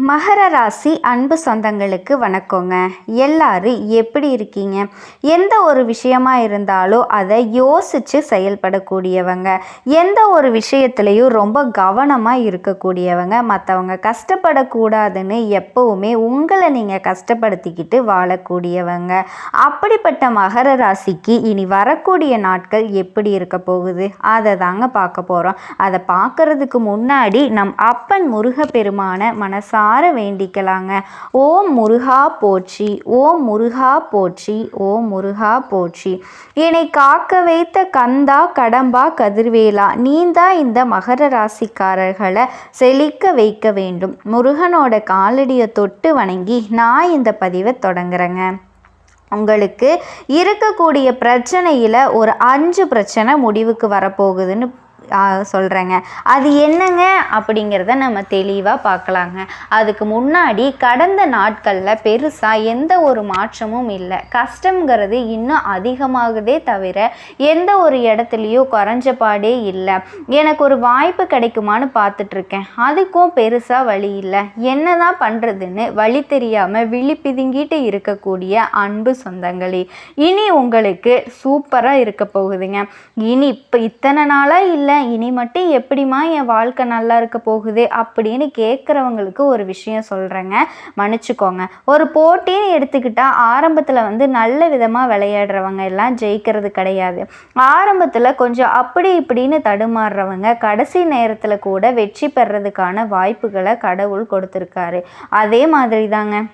மகர ராசி அன்பு சொந்தங்களுக்கு வணக்கங்க. எல்லாரும் எப்படி இருக்கீங்க? எந்த ஒரு விஷயமா இருந்தாலும் அதை யோசித்து செயல்படக்கூடியவங்க, எந்த ஒரு விஷயத்துலையும் ரொம்ப கவனமாக இருக்கக்கூடியவங்க, மற்றவங்க கஷ்டப்படக்கூடாதுன்னு எப்பவுமே உங்களை நீங்கள் கஷ்டப்படுத்திக்கிட்டு வாழக்கூடியவங்க. அப்படிப்பட்ட மகர ராசிக்கு இனி வரக்கூடிய நாட்கள் எப்படி இருக்க போகுது அதை தாங்க பார்க்க போகிறோம். அதை பார்க்கறதுக்கு முன்னாடி நம் அப்பன் முருகப்பெருமான மனசார வேண்டிக்கலாங்க. ஓம் முருகா போற்றி, ஓம் முருகா போற்றி, ஓம் முருகா போற்றி. என்னை காக்க வைத்த கந்தா கடம்பா கதிர்வேலா, நீந்தா இந்த மகர ராசிக்காரர்களை செழிக்க வைக்க வேண்டும். முருகனோட காலடியை தொட்டு வணங்கி நான் இந்த பதிவை தொடங்குறேங்க. உங்களுக்கு இருக்கக்கூடிய பிரச்சனையில் ஒரு 5 பிரச்சனை முடிவுக்கு வரப்போகுதுன்னு சொல்கிறேங்க. அது என்னங்க அப்படிங்கிறத நம்ம தெளிவாக பார்க்கலாங்க. அதுக்கு முன்னாடி கடந்த நாட்களில் பெருசாக எந்த ஒரு மாற்றமும் இல்லை. கஷ்டங்கிறது இன்னும் அதிகமாகுதே தவிர எந்த ஒரு இடத்துலையும் குறைஞ்ச பாடே இல்லை. எனக்கு ஒரு வாய்ப்பு கிடைக்குமான்னு பார்த்துட்ருக்கேன், அதுக்கும் பெருசாக வழி இல்லை. என்ன தான் பண்ணுறதுன்னு வழி தெரியாமல் விழி பிதுங்கிட்டு இருக்கக்கூடிய அன்பு சொந்தங்களே, இனி உங்களுக்கு சூப்பராக இருக்க போகுதுங்க. இனி இப்போ இத்தனை நாளாக இல்லை, இனி மட்டும் எப்படிமா என் வாழ்க்கை நல்லா இருக்க போகுது அப்படின்னு கேட்குறவங்களுக்கு ஒரு விஷயம் சொல்கிறேங்க, மன்னிச்சுக்கோங்க. ஒரு போட்டின்னு எடுத்துக்கிட்டால் ஆரம்பத்தில் நல்ல விதமாக விளையாடுறவங்க எல்லாம் ஜெயிக்கிறது கிடையாது. ஆரம்பத்தில் கொஞ்சம் அப்படி இப்படின்னு தடுமாறுறவங்க கடைசி நேரத்தில் கூட வெற்றி பெறதுக்கான வாய்ப்புகளை கடவுள் கொடுத்துருக்காரு. அதே மாதிரி தாங்க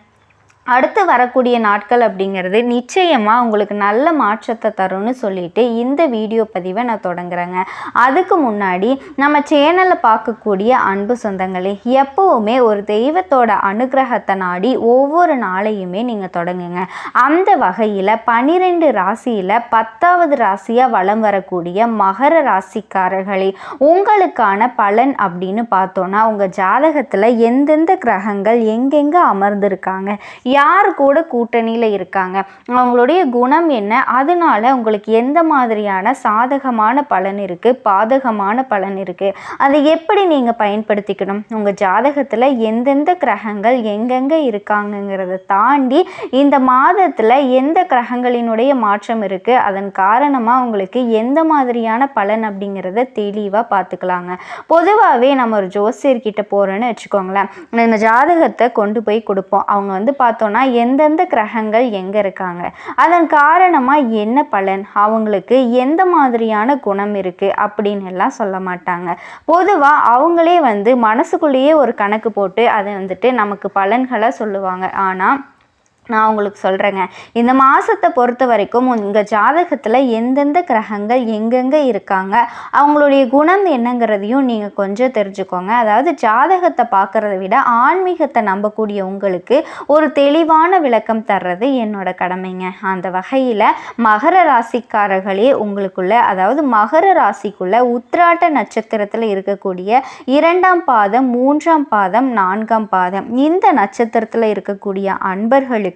அடுத்து வரக்கூடிய நாட்கள் அப்படிங்கிறது நிச்சயமாக உங்களுக்கு நல்ல மாற்றத்தை தரும்னு சொல்லிட்டு இந்த வீடியோ பதிவை நான் தொடங்குறேங்க. அதுக்கு முன்னாடி நம்ம சேனலை பார்க்கக்கூடிய அன்பு சொந்தங்களே, எப்போவுமே ஒரு தெய்வத்தோட அனுகிரகத்தை நாடி ஒவ்வொரு நாளையுமே நீங்கள் தொடங்குங்க. அந்த வகையில் 12 ராசியில் 10வது ராசியாக வலம் வரக்கூடிய மகர ராசிக்காரர்களே, உங்களுக்கான பலன் அப்படின்னு பார்த்தோன்னா உங்கள் ஜாதகத்தில் எந்தெந்த கிரகங்கள் எங்கெங்கே அமர்ந்திருக்காங்க, யார் கூட கூட்டணியில் இருக்காங்க, அவங்களுடைய குணம் என்ன, அதனால உங்களுக்கு எந்த மாதிரியான சாதகமான பலன் இருக்குது, பாதகமான பலன் இருக்குது, அதை எப்படி நீங்கள் பயன்படுத்திக்கணும், உங்கள் ஜாதகத்தில் எந்தெந்த கிரகங்கள் எங்கெங்கே இருக்காங்கங்கிறத தாண்டி இந்த மாதத்தில் எந்த கிரகங்களினுடைய மாற்றம் இருக்குது, அதன் காரணமாக உங்களுக்கு எந்த மாதிரியான பலன் அப்படிங்கிறத தெளிவாக பார்த்துக்கலாங்க. பொதுவாகவே நம்ம ஒரு ஜோசியர்கிட்ட போகிறோன்னு வச்சுக்கோங்களேன், நம்ம ஜாதகத்தை கொண்டு போய் கொடுப்போம். அவங்க பார்த்தோன்னா எந்தெந்த கிரகங்கள் எங்கே இருக்காங்க, அதன் காரணமாக என்ன பலன், அவங்களுக்கு எந்த மாதிரியான குணம் இருக்குது அப்படின்னு எல்லாம் சொல்ல மாட்டாங்க. பொதுவாக அவங்களே மனசுக்குள்ளேயே ஒரு கணக்கு போட்டு அதை நமக்கு பலன்களை சொல்லுவாங்க. ஆனால் நான் உங்களுக்கு சொல்கிறேங்க, இந்த மாதத்தை பொறுத்த வரைக்கும் உங்கள் ஜாதகத்தில் எந்தெந்த கிரகங்கள் எங்கெங்கே இருக்காங்க, அவங்களுடைய குணம் என்னங்கிறதையும் நீங்கள் கொஞ்சம் தெரிஞ்சுக்கோங்க. அதாவது ஜாதகத்தை பார்க்குறத விட ஆன்மீகத்தை நம்பக்கூடிய உங்களுக்கு ஒரு தெளிவான விளக்கம் தர்றது என்னோட கடமைங்க. அந்த வகையில் மகர ராசிக்காரர்களே, உங்களுக்குள்ள அதாவது மகர ராசிக்குள்ள உத்திராட்ட நட்சத்திரத்தில் இருக்கக்கூடிய 2ஆம் பாதம், 3ஆம் பாதம், 4ஆம் பாதம் இந்த நட்சத்திரத்தில் இருக்கக்கூடிய அன்பர்களுக்கு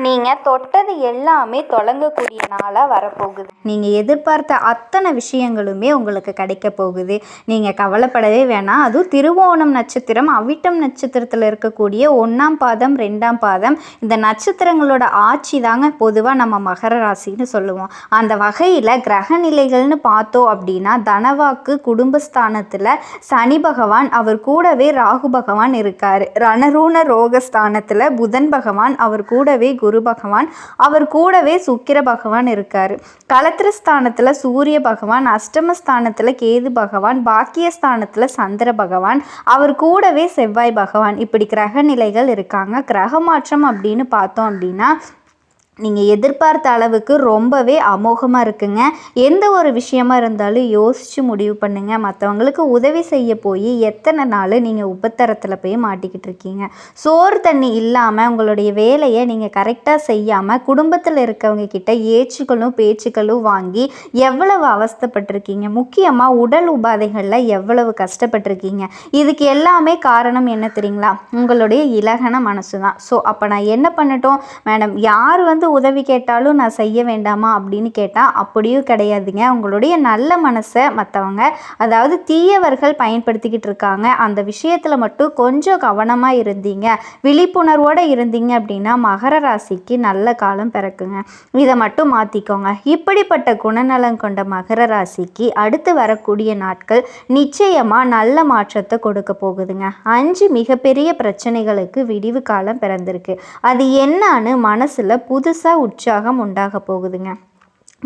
நீங்கள் தொட்டது எல்லாமே தொடங்கக்கூடிய நாளாக வரப்போகுது. நீங்கள் எதிர்பார்த்த அத்தனை விஷயங்களுமே உங்களுக்கு கிடைக்க போகுது. நீங்கள் கவலைப்படவே வேணாம். அதுவும் திருவோணம் நட்சத்திரம், அவிட்டம் நட்சத்திரத்தில் இருக்கக்கூடிய 1ஆம் பாதம், 2ஆம் பாதம் இந்த நட்சத்திரங்களோட ஆட்சி தாங்க பொதுவாக நம்ம மகர ராசின்னு சொல்லுவோம். அந்த வகையில் கிரக நிலைகள்னு பார்த்தோம் அப்படின்னா தனவாக்கு குடும்பஸ்தானத்தில் சனி பகவான், அவர் கூடவே ராகு பகவான் இருக்கார். ரணரூண ரோகஸ்தானத்தில் புதன் பகவான், அவர் கூடவே குரு பகவான், அவர் கூடவே சுக்கிர பகவான் இருக்கார். கலத்திரஸ்தானத்தில் சூரிய பகவான், அஷ்டமஸ்தானத்தில் கேது பகவான், பாக்கியஸ்தானத்தில் சந்திர பகவான், அவர் கூடவே செவ்வாய் பகவான், இப்படி கிரக நிலைகள் இருக்காங்க. கிரக மாற்றம் அப்படின்னு பார்த்தோம் அப்படின்னா நீங்கள் எதிர்பார்த்த அளவுக்கு ரொம்பவே அமோகமாக இருக்குங்க. எந்த ஒரு விஷயமா இருந்தாலும் யோசித்து முடிவு பண்ணுங்கள். மற்றவங்களுக்கு உதவி செய்ய போய் எத்தனை நாள் நீங்கள் உபத்தரத்தில் போய் மாட்டிக்கிட்டு இருக்கீங்க. சோறு தண்ணி இல்லாமல் உங்களுடைய வேலையை நீங்கள் கரெக்டாக செய்யாமல் குடும்பத்தில் இருக்கவங்க கிட்ட ஏச்சுக்களும் பேச்சுக்களும் வாங்கி எவ்வளவு அவஸ்தைப்பட்டிருக்கீங்க. முக்கியமாக உடல் உபாதைகளில் எவ்வளவு கஷ்டப்பட்டிருக்கீங்க. இதுக்கு எல்லாமே காரணம் என்ன தெரியுங்களா? உங்களுடைய இலகன மனசு தான். ஸோ அப்போ நான் என்ன பண்ணட்டும் மேடம், யார் யாராவது உதவி கேட்டாலும் நான் செய்ய வேண்டாமா அப்படின்னு கேட்டால் அப்படியும் கிடையாதுங்க. உங்களுடைய நல்ல மனசை மற்றவங்க, அதாவது தீயவர்கள் பயன்படுத்திக்கிட்டு இருக்காங்க. அந்த விஷயத்தில் மட்டும் கொஞ்சம் கவனமாக இருந்தீங்க, விழிப்புணர்வோடு இருந்தீங்க அப்படின்னா மகர ராசிக்கு நல்ல காலம் பிறக்குங்க. இதை மட்டும் மாற்றிக்கோங்க. இப்படிப்பட்ட குணநலம் கொண்ட மகர ராசிக்கு அடுத்து வரக்கூடிய நாட்கள் நிச்சயமாக நல்ல மாற்றத்தை கொடுக்க போகுதுங்க. 5 மிகப்பெரிய பிரச்சனைகளுக்கு விடிவு காலம் பிறந்திருக்கு. அது என்னன்னு மனசில் புதுசாக உற்சாகம் உண்டாக போகுதுங்க.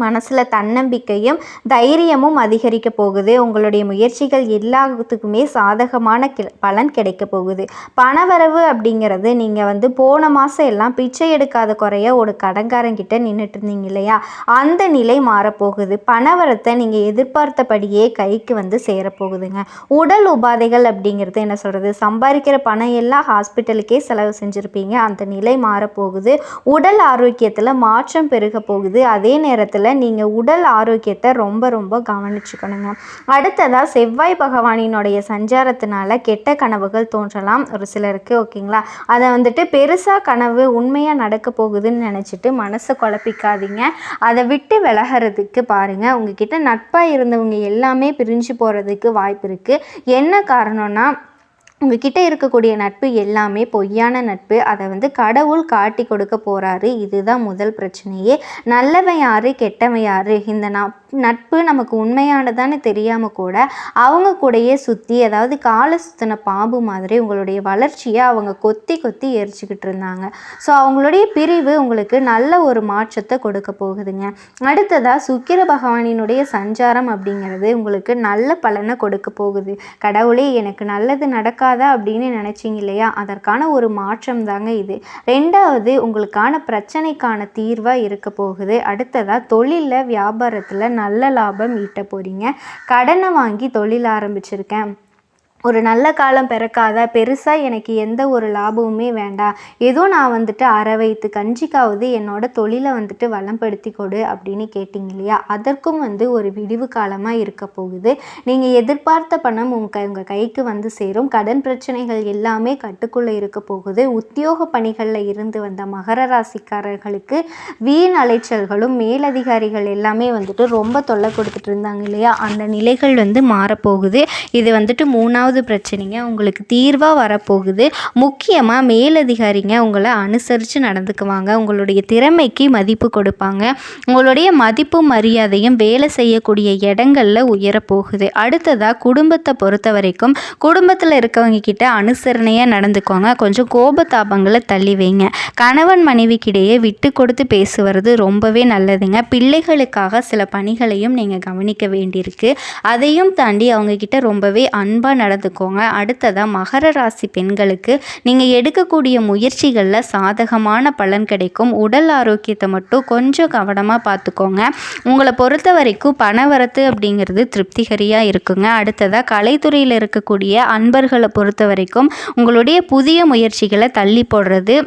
மனசில் தன்னம்பிக்கையும் தைரியமும் அதிகரிக்க போகுது. உங்களுடைய முயற்சிகள் எல்லாத்துக்குமே சாதகமான பலன் கிடைக்க போகுது. பணவரவு அப்படிங்கிறது நீங்கள் போன மாதம் எல்லாம் பிச்சை எடுக்காத குறைய ஒரு கடன்காரங்கிட்ட நின்றுட்டு இருந்தீங்க இல்லையா, அந்த நிலை மாறப்போகுது. பணவரத்தை நீங்கள் எதிர்பார்த்தபடியே கைக்கு சேரப்போகுதுங்க. உடல் உபாதைகள் அப்படிங்கிறது என்ன சொல்கிறது, சம்பாதிக்கிற பணம் எல்லாம் ஹாஸ்பிட்டலுக்கே செலவு செஞ்சுருப்பீங்க, அந்த நிலை மாறப்போகுது. உடல் ஆரோக்கியத்தில் மாற்றம் பெருக போகுது. அதே நேரத்தில் நீங்கள் உடல் ஆரோக்கியத்தை ரொம்ப ரொம்ப கவனிச்சுக்கணுங்க. அடுத்ததாக செவ்வாய் பகவானினுடைய சஞ்சாரத்தினால கெட்ட கனவுகள் தோன்றலாம் ஒரு சிலருக்கு, ஓகேங்களா. அதை பெருசாக கனவு உண்மையாக நடக்க போகுதுன்னு நினச்சிட்டு மனசை குழப்பிக்காதீங்க. அதை விட்டு விலகிறதுக்கு பாருங்கள். உங்ககிட்ட நட்பாக இருந்தவங்க எல்லாமே பிரிஞ்சு போகிறதுக்கு வாய்ப்பு இருக்குது. என்ன காரணம்னா, உங்ககிட்ட இருக்கக்கூடிய நட்பு எல்லாமே பொய்யான நட்பு. அதை கடவுள் காட்டி கொடுக்க போகிறாரு. இதுதான் முதல் பிரச்சனையே. நல்லவன் யார், கெட்டவன் யார், இந்த நட்பு நமக்கு உண்மையானதான்னு தெரியாமல் கூட அவங்க கூடயே சுற்றி, அதாவது காலை சுற்றின பாம்பு மாதிரி உங்களுடைய வளர்ச்சியை அவங்க கொத்தி கொத்தி எரிச்சிக்கிட்டு இருந்தாங்க. ஸோ அவங்களுடைய பிரிவு உங்களுக்கு நல்ல ஒரு மாற்றத்தை கொடுக்க போகுதுங்க. அடுத்ததாக சுக்கிர பகவானினுடைய சஞ்சாரம் அப்படிங்கிறது உங்களுக்கு நல்ல பலனை கொடுக்க போகுது. கடவுளே எனக்கு நல்லது நடக்காதா அப்படின்னு நினச்சிங்க இல்லையா, அதற்கான ஒரு மாற்றம் தாங்க இது. ரெண்டாவது, உங்களுக்கான பிரச்சனைக்கான தீர்வாக இருக்க போகுது. அடுத்ததாக தொழிலில் வியாபாரத்தில் நல்ல லாபம் ஈட்ட போகிறீங்க. கடனை வாங்கி தொழில் ஆரம்பிச்சிருக்கேன், ஒரு நல்ல காலம் பிறக்காத, பெருசாக எனக்கு எந்த ஒரு லாபமுமே வேண்டாம், ஏதோ நான் அரை வயிற்று கஞ்சிக்காவது என்னோட தொழிலை வளம்படுத்தி கொடு அப்படின்னு கேட்டிங்க இல்லையா, அதற்கும் ஒரு விடிவு காலமாக இருக்க போகுது. நீங்கள் எதிர்பார்த்த பணம் உங்கள் கைக்கு சேரும். கடன் பிரச்சனைகள் எல்லாமே கட்டுக்குள்ளே இருக்க போகுது. உத்தியோக பணிகளில் இருந்து வந்த மகர ராசிக்காரர்களுக்கு வீண் அலைச்சல்களும் மேலதிகாரிகள் எல்லாமே ரொம்ப தொல்லை கொடுத்துட்டு இருந்தாங்க இல்லையா, அந்த நிலைகள் மாறப்போகுது. இது மூணாவது பிரச்சனைங்க உங்களுக்கு தீர்வாக வரப்போகுது. முக்கியமாக மேலதிகாரிங்க உங்களை அனுசரித்து நடந்துக்குவாங்க. உங்களுடைய திறமைக்கு மதிப்பு கொடுப்பாங்க. உங்களுடைய மதிப்பு மரியாதையும் வேலை செய்யக்கூடிய இடங்களில் உயரப்போகுது. அடுத்ததாக குடும்பத்தை பொறுத்த வரைக்கும் குடும்பத்தில் இருக்கவங்க கிட்ட அனுசரணையாக நடந்துக்கோங்க. கொஞ்சம் கோபத்தாபங்களை தள்ளி வைங்க. கணவன் மனைவிக்கிடையே விட்டு கொடுத்து பேசுவது ரொம்பவே நல்லதுங்க. பிள்ளைகளுக்காக சில பணிகளையும் நீங்கள் கவனிக்க வேண்டியிருக்கு. அதையும் தாண்டி அவங்கக்கிட்ட ரொம்பவே அன்பாக நடந்துக்கோங்க. அடுத்ததாக மகர ராசி பெண்களுக்கு நீங்கள் எடுக்கக்கூடிய முயற்சிகளில் சாதகமான பலன் கிடைக்கும். உடல் ஆரோக்கியத்தை மட்டும் கொஞ்சம் கவனமாக பார்த்துக்கோங்க. உங்களை பொறுத்த வரைக்கும் பணவரத்து அப்படிங்கிறது திருப்திகரியாக இருக்குங்க. அடுத்ததாக கலைத்துறையில் இருக்கக்கூடிய அன்பர்களை பொறுத்த வரைக்கும் உங்களுடைய புதிய முயற்சிகளை தள்ளி போடுறது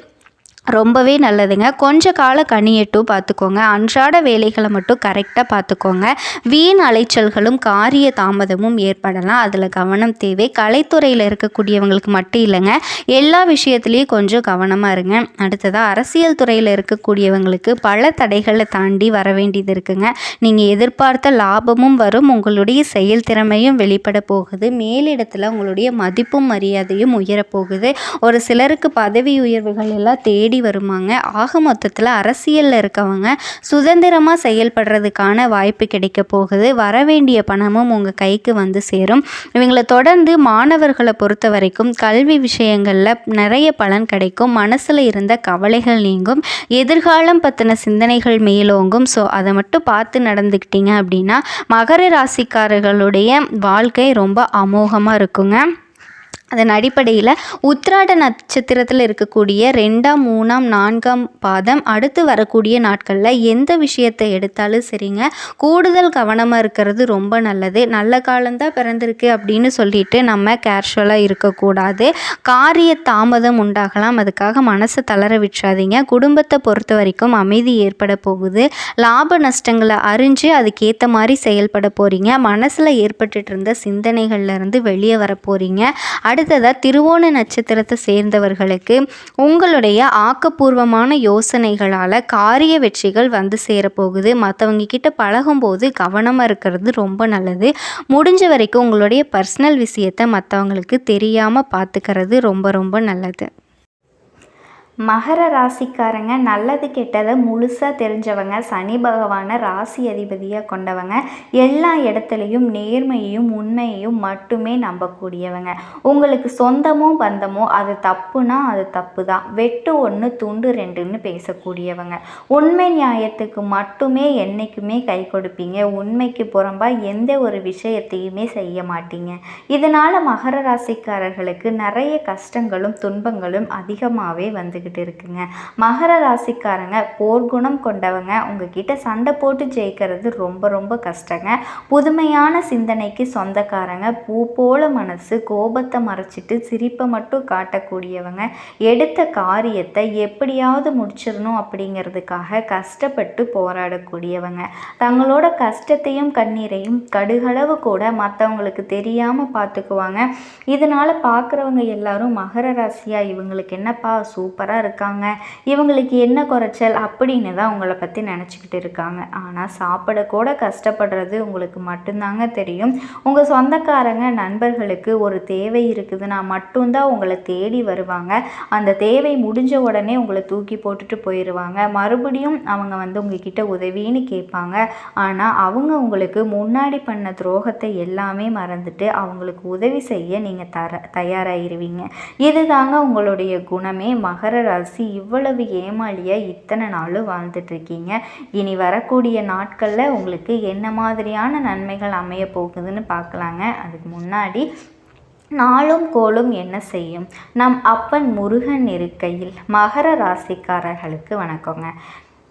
ரொம்பவே நல்லதுங்க. கொஞ்சம் கால கனியட்டும் பார்த்துக்கோங்க. அன்றாட வேலைகளை மட்டும் கரெக்டாக பார்த்துக்கோங்க. வீண் அலைச்சல்களும் காரிய தாமதமும் ஏற்படலாம், அதில் கவனம் தேவை. கலைத்துறையில் இருக்கக்கூடியவங்களுக்கு மட்டும் இல்லைங்க, எல்லா விஷயத்துலேயும் கொஞ்சம் கவனமாக இருங்க. அடுத்ததாக அரசியல் துறையில் இருக்கக்கூடியவங்களுக்கு பல தடைகளை தாண்டி வர வேண்டியது இருக்குங்க. நீங்கள் எதிர்பார்த்த லாபமும் வரும், உங்களுடைய செயல்திறமையும் வெளிப்பட போகுது. மேலிடத்தில் உங்களுடைய மதிப்பும் மரியாதையும் உயரப்போகுது. ஒரு சிலருக்கு பதவி உயர்வுகள் எல்லாம் தேடி வருமாங்க. ஆக மொத்தத்தில் அரசியலில் இருக்கவங்க சுதந்திரமாக செயல்படுறதுக்கான வாய்ப்பு கிடைக்க போகுது. வரவேண்டிய பணமும் உங்கள் கைக்கு சேரும். இவங்களை தொடர்ந்து மாணவர்களை பொறுத்த வரைக்கும் கல்வி விஷயங்களில் நிறைய பலன் கிடைக்கும். மனசில் இருந்த கவலைகள் நீங்கும். எதிர்காலம் பற்றின சிந்தனைகள் மேலோங்கும். ஸோ அதை மட்டும் பார்த்து நடந்துக்கிட்டீங்க அப்படின்னா மகர ராசிக்காரர்களுடைய வாழ்க்கை ரொம்ப அமோகமாக இருக்குங்க. அதன் அடிப்படையில் உத்திராட நட்சத்திரத்தில் இருக்கக்கூடிய 2ஆம் 3ஆம் 4ஆம் பாதம் அடுத்து வரக்கூடிய நாட்களில் எந்த விஷயத்தை எடுத்தாலும் சரிங்க, கூடுதல் கவனமாக இருக்கிறது ரொம்ப நல்லது. நல்ல காலம்தான் பிறந்திருக்கு அப்படின்னு சொல்லிட்டு நம்ம கேஷுவலாக இருக்கக்கூடாது. காரிய தாமதம் உண்டாகலாம், அதுக்காக மனசை தளர விட்டுறாதீங்க. குடும்பத்தை பொறுத்த வரைக்கும் அமைதி ஏற்பட போகுது. லாப நஷ்டங்களை அறிஞ்சு அதுக்கேற்ற மாதிரி செயல்பட போகிறீங்க. மனசில் ஏற்பட்டுட்டு இருந்த சிந்தனைகள்லேருந்து வெளியே வர போகிறீங்க. அடுத்ததாக திருவோண நட்சத்திரத்தை சேர்ந்தவர்களுக்கு உங்களுடைய ஆக்கப்பூர்வமான யோசனைகளால் காரிய வெற்றிகள் வந்து சேரப்போகுது. மற்றவங்க கிட்ட பழகும்போது கவனமாக இருக்கிறது ரொம்ப நல்லது. முடிஞ்ச வரைக்கும் உங்களுடைய பர்சனல் விஷயத்தை மற்றவங்களுக்கு தெரியாமல் பார்த்துக்கிறது ரொம்ப ரொம்ப நல்லது. மகர ராசிக்காரங்க நல்லது கெட்டதை முழுசாக தெரிஞ்சவங்க, சனி பகவானை ராசி அதிபதியாக கொண்டவங்க, எல்லா இடத்துலையும் நேர்மையையும் உண்மையையும் மட்டுமே நம்பக்கூடியவங்க. உங்களுக்கு சொந்தமோ பந்தமோ அது தப்புனா அது தப்பு தான், வெட்டு ஒன்று துண்டு ரெண்டுன்னு பேசக்கூடியவங்க. உண்மை நியாயத்துக்கு மட்டுமே என்றைக்குமே கை கொடுப்பீங்க. உண்மைக்கு புறம்பாக எந்த ஒரு விஷயத்தையுமே செய்ய மாட்டீங்க. இதனால் மகர ராசிக்காரர்களுக்கு நிறைய கஷ்டங்களும் துன்பங்களும் அதிகமாகவே வந்துக்கிட்டு இருக்குங்க. மகர ராசிக்காரங்க போர்க்குணம் கொண்டவங்க. உங்ககிட்ட சண்டை போட்டு ஜெயிக்கிறது ரொம்ப ரொம்ப கஷ்டங்க. புதுமையான சிந்தனைக்கு சொந்தக்காரங்க. பூ போல மனசு, கோபத்தை மறைச்சிட்டு சிரிப்பை மட்டும் காட்டக்கூடியவங்க. எடுத்த காரியத்தை எப்படியாவது முடிச்சிடணும் அப்படிங்கிறதுக்காக கஷ்டப்பட்டு போராடக்கூடியவங்க. தங்களோட கஷ்டத்தையும் கண்ணீரையும் கடுகளவு கூட மற்றவங்களுக்கு தெரியாமல் பார்த்துக்குவாங்க. இதனால் பார்க்குறவங்க எல்லாரும் மகர ராசியா இவங்களுக்கு என்னப்பா சூப்பராக இருக்காங்க, இவங்களுக்கு என்ன குறைச்சல் அப்படின்னு தான் உங்களை பற்றி நினச்சிக்கிட்டு இருக்காங்க. ஆனால் சாப்பிடக்கூட கஷ்டப்படுறது உங்களுக்கு மட்டும்தாங்க தெரியும். உங்கள் சொந்தக்காரங்க நண்பர்களுக்கு ஒரு தேவை இருக்குதுன்னா மட்டும்தான் உங்களை தேடி வருவாங்க. அந்த தேவை முடிஞ்ச உடனே உங்களை தூக்கி போட்டுட்டு போயிடுவாங்க. மறுபடியும் அவங்க வந்து உங்ககிட்ட உதவின்னு கேட்பாங்க. ஆனால் அவங்க உங்களுக்கு முன்னாடி பண்ண துரோகத்தை எல்லாமே மறந்துட்டு அவங்களுக்கு உதவி செய்ய நீங்கள் தயாராகிடுவீங்க. இதுதாங்க உங்களுடைய குணமே. மகர ராசி இவ்வளவு ஏமாளியாக இத்தனை நாளும் வாழ்ந்துட்டுருக்கீங்க. இனி வரக்கூடிய நாட்களில் உங்களுக்கு என்ன மாதிரியான நன்மைகள் அமைய போகுதுன்னு பார்க்கலாங்க. அதுக்கு முன்னாடி நாளும் கோளும் என்ன செய்யும், நம் அப்பன் முருகன் இருக்கையில். மகர ராசிக்காரர்களுக்கு வணக்கங்க.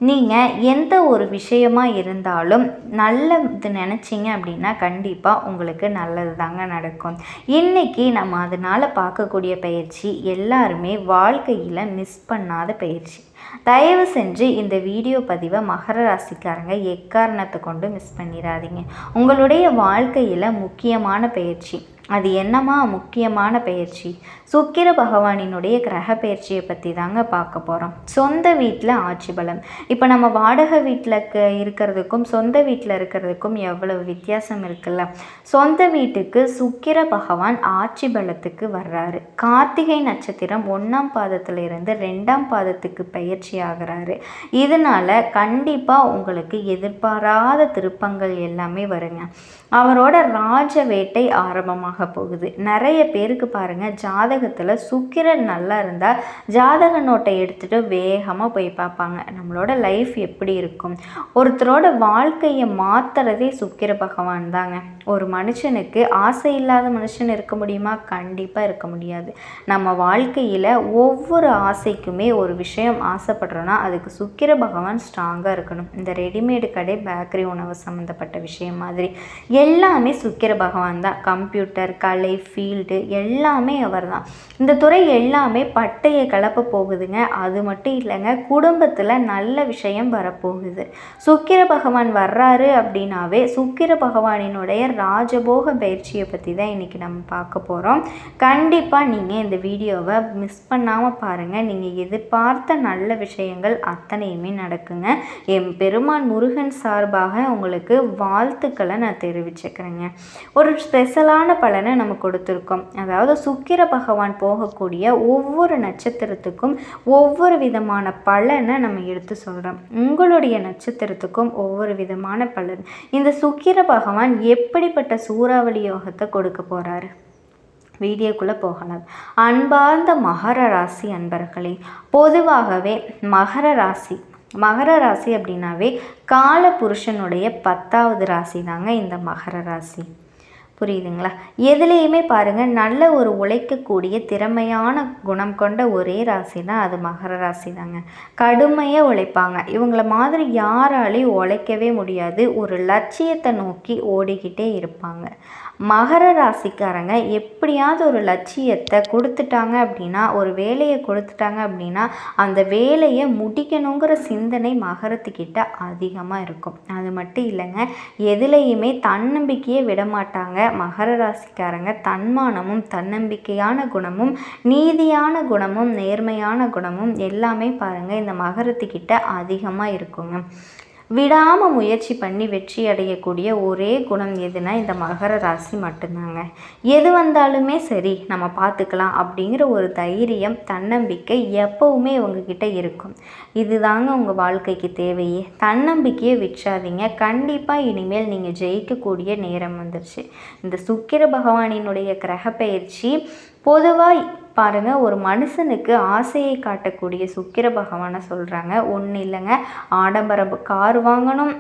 நீங்கள் எந்த ஒரு விஷயமா இருந்தாலும் நல்லது நினச்சிங்க அப்படின்னா கண்டிப்பாக உங்களுக்கு நல்லது தாங்க நடக்கும். இன்றைக்கி நம்ம அதனால் பார்க்கக்கூடிய பயிற்சி எல்லாருமே வாழ்க்கையில் மிஸ் பண்ணாத பயிற்சி. தயவு செஞ்சு இந்த வீடியோ பதிவை மகர ராசிக்காரங்க எக்காரணத்தை கொண்டு மிஸ் பண்ணிடாதீங்க. உங்களுடைய வாழ்க்கையில் முக்கியமான பயிற்சி. அது என்னமா முக்கியமான பயிற்சி? சுக்கிர பகவானினுடைய கிரக பயிற்சியை பற்றி தாங்க பார்க்க போகிறோம். சொந்த வீட்டில் ஆட்சி பலம். இப்போ நம்ம வாடகை வீட்டில் இருக்கிறதுக்கும் சொந்த வீட்டில் இருக்கிறதுக்கும் எவ்வளவு வித்தியாசம் இருக்குல்ல. சொந்த வீட்டுக்கு சுக்கிர பகவான் ஆட்சி பலத்துக்கு வர்றாரு. கார்த்திகை நட்சத்திரம் 1ஆம் பாதத்தில் இருந்து 2ஆம் பாதத்துக்கு பயிற்சி ஆகிறாரு. இதனால் கண்டிப்பாக உங்களுக்கு எதிர்பாராத திருப்பங்கள் எல்லாமே வருங்க. அவரோட ராஜ வேட்டை ஆரம்பமாக போகுது. நிறைய பேருக்கு பாருங்கள், ஜாதகத்தில் சுக்கிரன் நல்லா இருந்தால் ஜாதக நோட்டை எடுத்துகிட்டு வேகமாக போய் பார்ப்பாங்க நம்மளோட லைஃப் எப்படி இருக்கும். ஒருத்தரோட வாழ்க்கையை மாற்றுறதே சுக்கிர பகவான் தாங்க. ஒரு மனுஷனுக்கு ஆசை இல்லாத மனுஷன் இருக்க முடியுமா? கண்டிப்பாக இருக்க முடியாது. நம்ம வாழ்க்கையில் ஒவ்வொரு ஆசைக்குமே ஒரு விஷயம் ஆசைப்படுறோன்னா அதுக்கு சுக்கிர பகவான் ஸ்ட்ராங்காக இருக்கணும். இந்த ரெடிமேடு கடை, பேக்கரி உணவு சம்மந்தப்பட்ட விஷயம் மாதிரி எல்லாமே சுக்கிர பகவான் தான். கம்ப்யூட்டர், கலை, ஃபீல்டு எல்லாமே அவர் தான். இந்த துறை எல்லாமே பட்டையை கலப்ப போகுதுங்க. அது மட்டும் இல்லைங்க, குடும்பத்தில் நல்ல விஷயம் வரப்போகுது. சுக்கிர பகவான் வர்றாரு அப்படின்னாவே சுக்கிர பகவானினுடைய ராஜபோக பயிற்சியை பற்றி தான் இன்றைக்கி நம்ம பார்க்க போகிறோம். கண்டிப்பாக நீங்கள் இந்த வீடியோவை மிஸ் பண்ணாமல் பாருங்கள். நீங்கள் எதிர்பார்த்த நல்ல விஷயங்கள் அத்தனையுமே நடக்குங்க. என் பெருமான் முருகன் சார்பாக உங்களுக்கு வாழ்த்துக்களை நான் தெரிவிச்சுக்கிறேங்க. ஒரு ஸ்பெஷலான பலனை நம்ம கொடுத்துருக்கோம். அதாவது சுக்கிர பகவான் போகக்கூடிய ஒவ்வொரு நட்சத்திரத்துக்கும் ஒவ்வொரு விதமான பலனை நம்ம எடுத்து சொல்கிறோம். உங்களுடைய நட்சத்திரத்துக்கும் ஒவ்வொரு விதமான பலன். இந்த சுக்கிர பகவான் எப்படிப்பட்ட சூறாவளி யோகத்தை கொடுக்க போகிறாரு? வீடியோக்குள்ளே போகலாம். அன்பார்ந்த மகர ராசி அன்பர்களே, பொதுவாகவே மகர ராசி அப்படின்னாவே கால புருஷனுடைய 10வது ராசி தாங்க இந்த மகர ராசி. புரியுதுங்களா? எதுலேயுமே பாருங்கள், நல்ல ஒரு உழைக்கக்கூடிய திறமையான குணம் கொண்ட ஒரே ராசினா அது மகர ராசி தாங்க. கடுமையாக உழைப்பாங்க. இவங்கள மாதிரி யாராலையும் உழைக்கவே முடியாது. ஒரு லட்சியத்தை நோக்கி ஓடிக்கிட்டே இருப்பாங்க. மகர ராசிக்காரங்க எப்படியாவது ஒரு லட்சியத்தை கொடுத்துட்டாங்க அப்படின்னா, ஒரு வேலையை கொடுத்துட்டாங்க அப்படின்னா, அந்த வேலையை முடிக்கணுங்கிற சிந்தனை மகரத்துக்கிட்ட அதிகமாக இருக்கும். அது மட்டும் இல்லைங்க, எதுலேயுமே தன்னம்பிக்கையே விடமாட்டாங்க மகர ராசிக்காரங்க. தன்மானமும் தன்னம்பிக்கையான குணமும் நீதியான குணமும் நேர்மையான குணமும் எல்லாமே பாருங்கள் இந்த மகரத்துக்கிட்ட அதிகமாக இருக்குங்க. விடாமல் முயற்சி பண்ணி வெற்றி அடையக்கூடிய ஒரே குணம் எதுனா இந்த மகர ராசி மட்டும்தாங்க. எது வந்தாலுமே சரி நம்ம பார்த்துக்கலாம் அப்படிங்கிற ஒரு தைரியம் தன்னம்பிக்கை எப்போவுமே உங்ககிட்ட இருக்கும். இதுதாங்க உங்கள் வாழ்க்கைக்கு தேவையே. தன்னம்பிக்கையை விற்றாதீங்க. கண்டிப்பாக இனிமேல் நீங்கள் ஜெயிக்கக்கூடிய நேரம் வந்துருச்சு. இந்த சுக்கிர பகவானினுடைய கிரக பயிற்சி பொதுவாக பாருங்கள், ஒரு மனுஷனுக்கு ஆசையை காட்டக்கூடிய சுக்கிர பகவானை சொல்கிறாங்க. ஒன்றும் இல்லைங்க, ஆடம்பர கார் வாங்கணும்,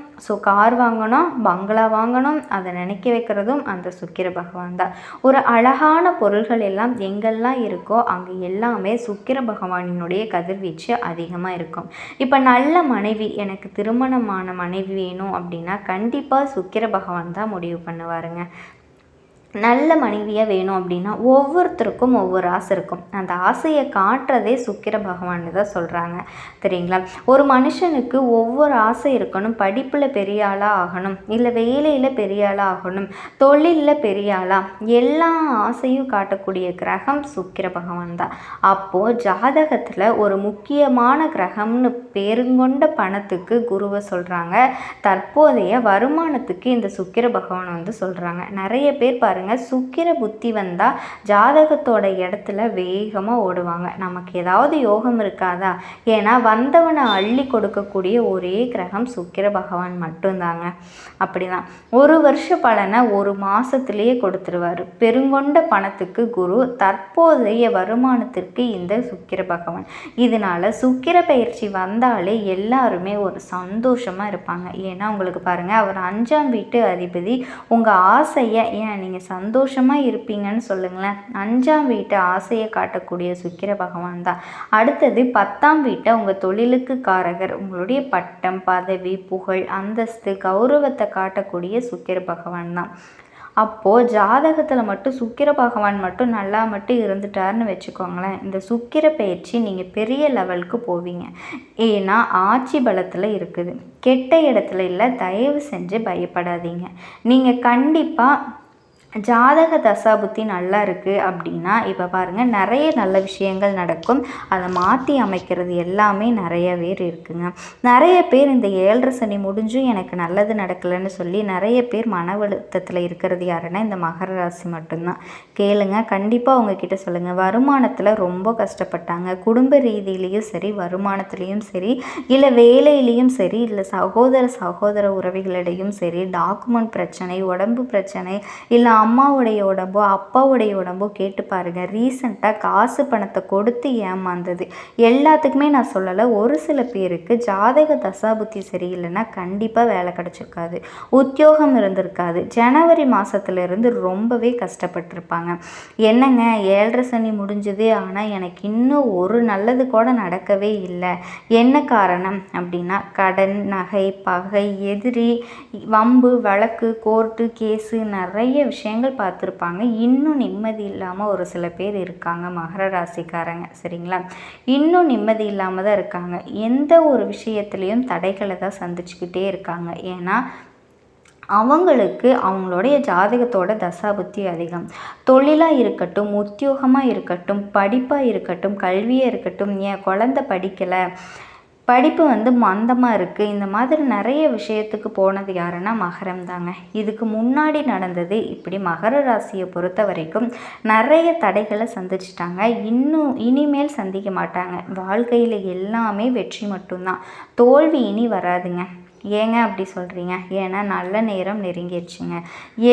கார் வாங்கணும், பங்களா வாங்கணும், அதை நினைக்க வைக்கிறதும் அந்த சுக்கிர பகவான் தான். ஒரு அழகான பொருள்கள் எல்லாம் எங்கெல்லாம் இருக்கோ அங்கே எல்லாமே சுக்கிர பகவானினுடைய கதிர்வீச்சு அதிகமாக இருக்கும். இப்போ நல்ல மனைவி, எனக்கு திருமணமான மனைவி வேணும் அப்படின்னா கண்டிப்பாக சுக்கிர பகவான் தான் முடிவு பண்ணுவாருங்க. நல்ல மனைவியாக வேணும் அப்படின்னா ஒவ்வொருத்தருக்கும் ஒவ்வொரு ஆசை இருக்கும். அந்த ஆசையை காட்டுறதே சுக்கிர பகவான் தான் சொல்கிறாங்க, சரிங்களா? ஒரு மனுஷனுக்கு ஒவ்வொரு ஆசை இருக்கணும். படிப்பில் பெரிய ஆளாக ஆகணும், இல்லை வேலையில் பெரிய ஆளாக ஆகணும், தொழிலில் பெரிய ஆளாக, எல்லா ஆசையும் காட்டக்கூடிய கிரகம் சுக்கிர பகவான் தான். அப்போது ஜாதகத்தில் ஒரு முக்கியமான கிரகம்னு பேருங்கொண்ட பணத்துக்கு குருவை சொல்கிறாங்க. தற்போதைய வருமானத்துக்கு இந்த சுக்கிர பகவான் வந்து சொல்கிறாங்க. நிறைய பேர் பாருங்கள், சுக்கிர புத்தி வந்தால் ஜாதகத்தோட இடத்துல வேகமாக ஓடுவாங்க. நமக்கு ஏதாவது யோகம் இருக்காதா? ஏன்னா வந்தவனை அள்ளி கொடுக்கக்கூடிய ஒரே கிரகம் சுக்கிர பகவான் மட்டும்தாங்க. அப்படிதான் ஒரு வருஷ பலனை ஒரு மாதத்துலேயே கொடுத்துருவார். பெருங்கொண்ட பணத்துக்கு குரு, தற்போதைய வருமானத்திற்கு இந்த சுக்கிர பகவான். இதனால் சுக்கிர பயிற்சி வந்தாலே எல்லாருமே ஒரு சந்தோஷமாக இருப்பாங்க. ஏன்னா உங்களுக்கு பாருங்கள், அவர் 5ஆம் வீட்டு அதிபதி. உங்கள் ஆசையை நீங்கள் சந்தோஷமாக இருப்பீங்கன்னு சொல்லுங்களேன். 5ஆம் வீட்டை ஆசையை காட்டக்கூடிய சுக்கிர பகவான் தான். அடுத்தது 10ஆம் வீட்டை உங்கள் தொழிலுக்கு காரகர். உங்களுடைய பட்டம், பதவி, புகழ், அந்தஸ்து, கௌரவத்தை காட்டக்கூடிய சுக்கிர பகவான் தான். அப்போது ஜாதகத்தில் மட்டும் சுக்கிர பகவான் மட்டும் நல்லா மட்டும் இருந்துட்டார்னு வச்சுக்கோங்களேன், இந்த சுக்கிர பயிற்சி நீங்கள் பெரிய லெவலுக்கு போவீங்க. ஏன்னா ஆட்சி பலத்தில் இருக்குது, கெட்ட இடத்துல இல்லை. தயவு செஞ்சு பயப்படாதீங்க. நீங்கள் கண்டிப்பாக ஜாதக தசாபுத்தி நல்லா இருக்குது அப்படின்னா இப்போ பாருங்கள், நிறைய நல்ல விஷயங்கள் நடக்கும். அதை மாற்றி அமைக்கிறது எல்லாமே நிறைய பேர் இருக்குங்க. நிறைய பேர் இந்த 7.5 சனி முடிஞ்சும் எனக்கு நல்லது நடக்கலைன்னு சொல்லி நிறைய பேர் மன அழுத்தத்தில் இருக்கிறது யாருன்னா இந்த மகர ராசி மட்டும்தான். கேளுங்க, கண்டிப்பாக உங்ககிட்ட சொல்லுங்கள். வருமானத்தில் ரொம்ப கஷ்டப்பட்டாங்க. குடும்ப ரீதியிலையும் சரி, வருமானத்துலேயும் சரி, இல்லை வேலையிலையும் சரி, இல்லை சகோதர உறவுகளிடையும் சரி, டாக்குமெண்ட் பிரச்சனை, உடம்பு பிரச்சனை, இல்லை அம்மாவுடைய உடம்போ அப்பாவுடைய உடம்போ கேட்டு பாருங்கள். ரீசெண்டாக காசு பணத்தை கொடுத்து ஏமாந்தது எல்லாத்துக்குமே நான் சொல்லலை. ஒரு சில பேருக்கு ஜாதக தசாபுத்தி சரியில்லைன்னா கண்டிப்பாக வேலை கிடச்சிருக்காது, உத்தியோகம் இருந்திருக்காது. ஜனவரி மாதத்துலேருந்து ரொம்பவே கஷ்டப்பட்டிருப்பாங்க. என்னங்க 7.5 சனி முடிஞ்சது, ஆனால் எனக்கு இன்னும் ஒரு நல்லது கூட நடக்கவே இல்லை. என்ன காரணம் அப்படின்னா கடன், நகை, பகை, எதிரி, வம்பு, வழக்கு, கோர்ட்டு கேஸு, நிறைய விஷயங்கள் பார்த்துருப்பாங்க. இன்னும் நிம்மதி இல்லாமல் ஒரு சில பேர் இருக்காங்க மகர ராசிக்காரங்க, சரிங்களா? இன்னும் நிம்மதி இல்லாமல் தான் இருக்காங்க. எந்த ஒரு விஷயத்துலேயும் தடைகளை தான் சந்திச்சுக்கிட்டே இருக்காங்க. ஏன்னா அவங்களுக்கு அவங்களுடைய ஜாதகத்தோட தசாபுத்தி அதிகம். தொழிலாக இருக்கட்டும், உத்தியோகமாக இருக்கட்டும், படிப்பாக இருக்கட்டும், கல்வியாக இருக்கட்டும், என் குழந்தை படிக்கலை, படிப்பு மந்தமாக இருக்குது, இந்த மாதிரி நிறைய விஷயத்துக்கு போனது யாருன்னா மகரம் தாங்க. இதுக்கு முன்னாடி நடந்தது இப்படி மகர ராசியை பொறுத்த வரைக்கும் நிறைய தடைகளை சந்திச்சிட்டாங்க. இனிமேல் சந்திக்க மாட்டாங்க. வாழ்க்கையில் எல்லாமே வெற்றி மட்டும்தான், தோல்வி இனி வராதுங்க. ஏங்க அப்படி சொல்கிறீங்க? ஏன்னா நல்ல நேரம் நெருங்கிடுச்சுங்க.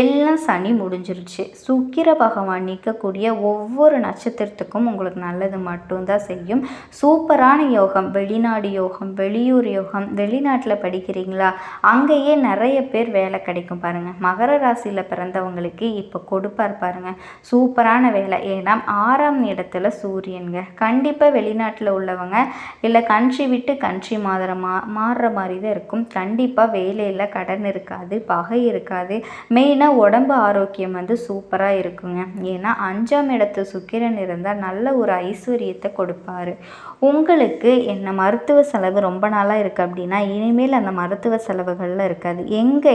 எல்லாம் சனி முடிஞ்சிருச்சு. சுக்கிர பகவான் நீக்கக்கூடிய ஒவ்வொரு நட்சத்திரத்துக்கும் உங்களுக்கு நல்லது மட்டும்தான் செய்யும். சூப்பரான யோகம், வெளிநாடு யோகம், வெளியூர் யோகம். வெளிநாட்டில் படிக்கிறீங்களா, அங்கேயே நிறைய பேர் வேலை கிடைக்கும் பாருங்கள். மகர ராசியில் பிறந்தவங்களுக்கு இப்போ கொடுப்பார் பாருங்கள், சூப்பரான வேலை. ஏன்னா 6ஆம் இடத்துல சூரியனுங்க. கண்டிப்பாக வெளிநாட்டில் உள்ளவங்க இல்லை கண்ட்ரி விட்டு கண்ட்ரி மாறுற மாதிரி தான் இருக்கும். கண்டிப்பாக வேலையில் கடன் இருக்காது, பகை இருக்காது. மெயினாக உடம்பு ஆரோக்கியம் வந்து சூப்பராக இருக்குங்க. ஏன்னா 5ஆம் இடத்து சுக்கிரன் இருந்தால் நல்ல ஒரு ஐஸ்வர்யத்தை கொடுப்பாரு. உங்களுக்கு என்ன மருத்துவ செலவு ரொம்ப நாளாக இருக்குது அப்படின்னா இனிமேல் அந்த மருத்துவ செலவுகளில் இருக்காது.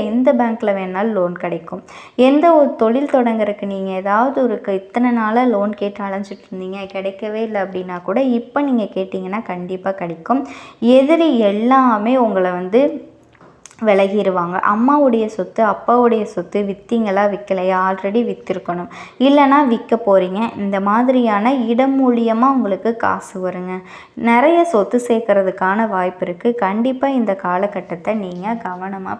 எந்த பேங்க்கில் வேணாலும் லோன் கிடைக்கும். எந்த ஒரு தொழில் தொடங்குறதுக்கு நீங்கள் ஏதாவது ஒரு இத்தனை நாளாக லோன் கேட்டு அலைஞ்சிட்டு இருந்தீங்க, கிடைக்கவே இல்லை அப்படின்னா கூட இப்போ நீங்கள் கேட்டிங்கன்னா கண்டிப்பாக கிடைக்கும். எதிரி எல்லாமே உங்களை வந்து விலகிடுவாங்க. அம்மாவுடைய சொத்து, அப்பாவுடைய சொத்து விற்றீங்களா, விற்கலையா? ஆல்ரெடி விற்றுருக்கணும், இல்லைனா விற்க போகிறீங்க. இந்த மாதிரியான இடம் மூலியமாக உங்களுக்கு காசு வருங்க. நிறைய சொத்து சேர்க்கறதுக்கான வாய்ப்பு இருக்குது. கண்டிப்பாக இந்த காலகட்டத்தை நீங்கள் கவனமாக